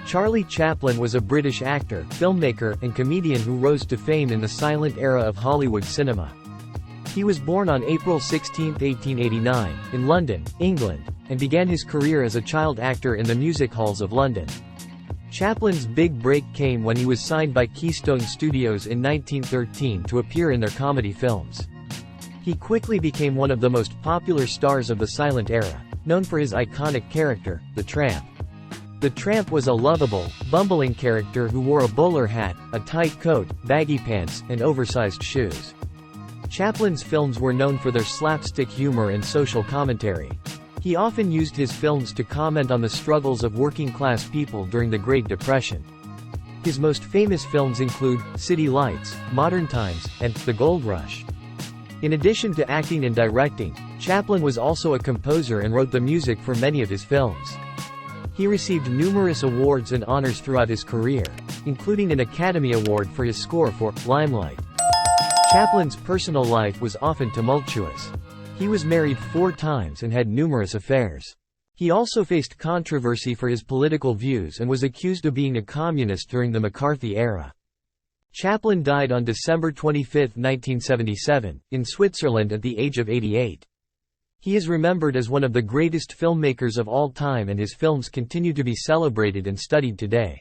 Charlie Chaplin was a British actor, filmmaker, and comedian who rose to fame in the silent era of Hollywood cinema. He was born on April 16, 1889, in London, England, and began his career as a child actor in the music halls of London. Chaplin's big break came when he was signed by Keystone Studios in 1913 to appear in their comedy films. He quickly became one of the most popular stars of the silent era, known for his iconic character, the Tramp. The Tramp was a lovable, bumbling character who wore a bowler hat, a tight coat, baggy pants, and oversized shoes. Chaplin's films were known for their slapstick humor and social commentary. He often used his films to comment on the struggles of working-class people during the Great Depression. His most famous films include City Lights, Modern Times, and The Gold Rush. In addition to acting and directing, Chaplin was also a composer and wrote the music for many of his films. He received numerous awards and honors throughout his career, including an Academy Award for his score for Limelight. Chaplin's personal life was often tumultuous. He was married 4 times and had numerous affairs. He also faced controversy for his political views and was accused of being a communist during the McCarthy era. Chaplin died on December 25, 1977, in Switzerland at the age of 88. He is remembered as one of the greatest filmmakers of all time, and his films continue to be celebrated and studied today.